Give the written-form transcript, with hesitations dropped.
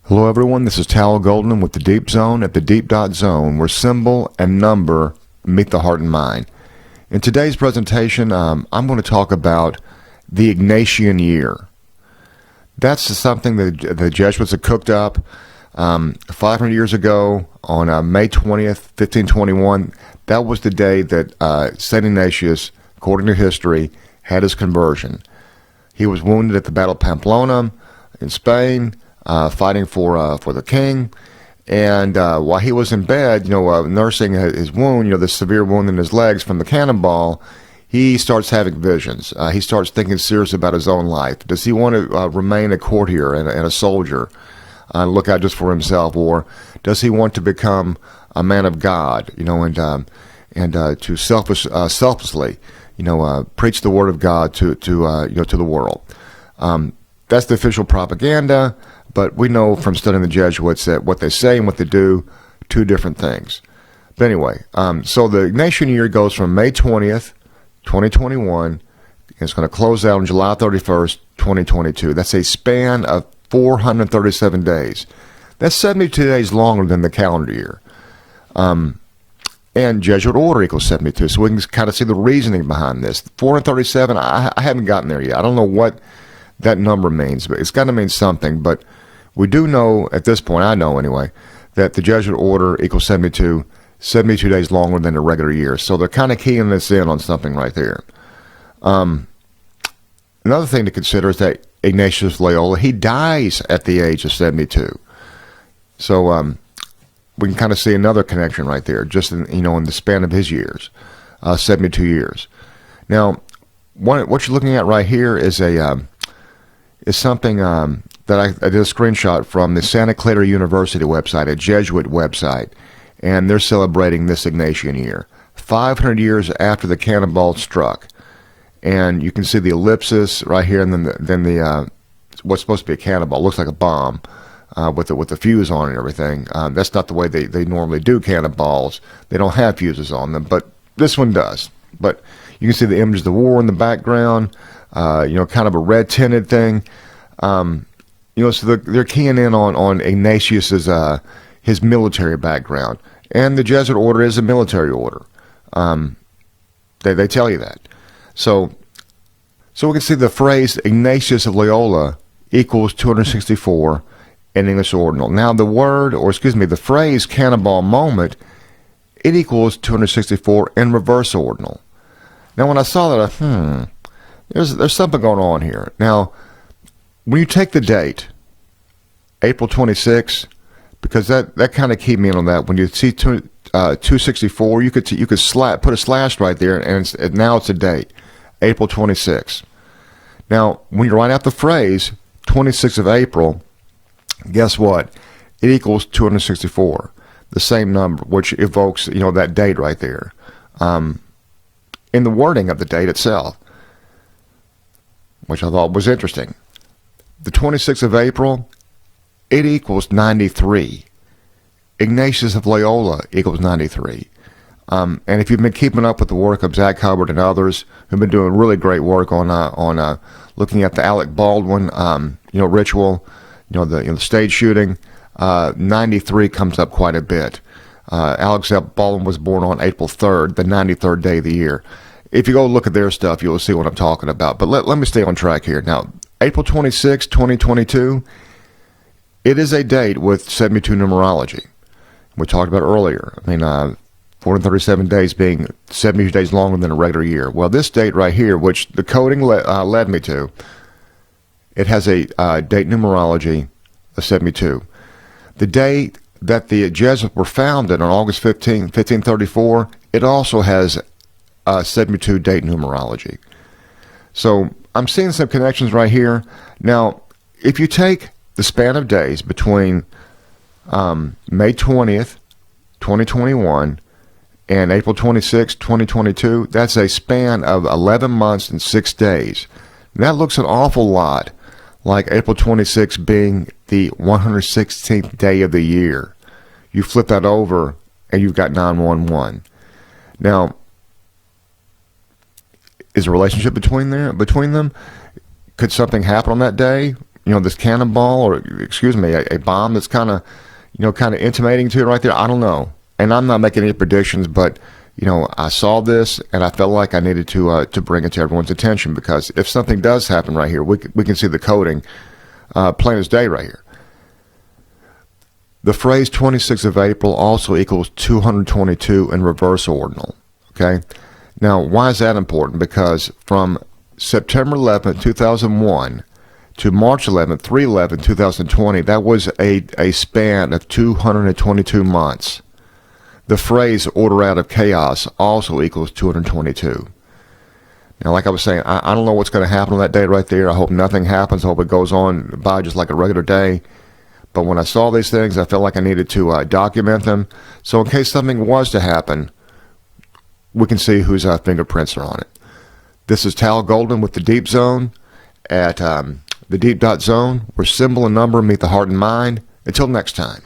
Hello everyone, this is Tal Golden with the Deep Zone at thedeep.zone, where symbol and number meet the heart and mind. In today's presentation, I'm going to talk about the Ignatian Year. That's something that the Jesuits had cooked up 500 years ago on May 20th, 1521. That was the day that St. Ignatius, according to history, had his conversion. He was wounded at the Battle of Pamplona in Spain, fighting for the king, and while he was in bed, nursing his wound, the severe wound in his legs from the cannonball, he starts having visions. He starts thinking seriously about his own life. Does he want to remain a courtier and a soldier, look out just for himself, or does he want to become a man of God, and to selflessly, preach the word of God to the world? That's the official propaganda. But we know from studying the Jesuits that what they say and what they do, two different things. But anyway, so the Ignatian Year goes from May 20th, 2021, and it's going to close out on July 31st, 2022. That's a span of 437 days. That's 72 days longer than the calendar year. And Jesuit order equals 72, so we can kind of see the reasoning behind this. 437, I haven't gotten there yet. I don't know what that number means, but it's got to mean something. But we do know at this point, I know anyway, that the Jesuit order equals 72 days longer than a regular year. So they're kind of keying this in on something right there. Another thing to consider is that Ignatius Loyola, he dies at the age of 72. So we can kind of see another connection right there, just in the span of his years, 72 years. Now, what you're looking at right here is something that I did a screenshot from the Santa Clara University website, a Jesuit website, and they're celebrating this Ignatian Year, 500 years after the cannonball struck. And you can see the ellipsis right here, and then the what's supposed to be a cannonball, it looks like a bomb with the fuse on it and everything. That's not the way they normally do cannonballs. They don't have fuses on them, but this one does. But you can see the images of the war in the background. Kind of a red tinted thing. So they're keying in on Ignatius's his military background, and the Jesuit order is a military order. They tell you that. So we can see the phrase Ignatius of Loyola equals 264 in English ordinal. Now the phrase cannonball moment, it equals 264 in reverse ordinal. Now when I saw that, there's something going on here. Now, when you take the date, April 26, because that kind of keyed me in on that. When you see 264, you could put a slash right there, and now it's a date, April 26. Now, when you write out the phrase 26th of April, guess what? It equals 264, the same number, which evokes that date right there, in the wording of the date itself, which I thought was interesting. The 26th of April, it equals 93. Ignatius of Loyola equals 93. And if you've been keeping up with the work of Zach Hubbard and others who've been doing really great work on looking at the Alec Baldwin ritual, the stage shooting, 93 comes up quite a bit. Alec Baldwin was born on April 3rd, the 93rd day of the year. If you go look at their stuff, you'll see what I'm talking about. But let me stay on track here. Now, April 26, 2022, it is a date with 72 numerology. We talked about earlier. 437 days being 72 days longer than a regular year. Well, this date right here, which the coding led me to, it has a date numerology of 72. The date that the Jesuits were founded on August 15, 1534, it also has 72 date numerology. So I'm seeing some connections right here. Now, if you take the span of days between May 20th, 2021, and April 26, 2022, that's a span of 11 months and 6 days. That looks an awful lot like April 26 being the 116th day of the year. You flip that over, and you've got 911. Now, is a relationship between them? Could something happen on that day? this cannonball, or excuse me, a bomb that's kind of intimating to it right there. I don't know, and I'm not making any predictions, but I saw this and I felt like I needed to bring it to everyone's attention, because if something does happen right here, we can see the coding plain as day right here. The phrase 26th of April also equals 222 in reverse ordinal. Okay, now why is that important? Because from September 11th, 2001 to March 11th, 3/11/2020, that was a span of 222 months. The phrase order out of chaos also equals 222. Now, like I was saying, I don't know what's going to happen on that day right there. I hope nothing happens. I hope it goes on by just like a regular day. But when I saw these things, I felt like I needed to document them. So in case something was to happen, we can see whose fingerprints are on it. This is Tal Golden with the Deep Zone at thedeep.zone, where symbol and number meet the heart and mind. Until next time.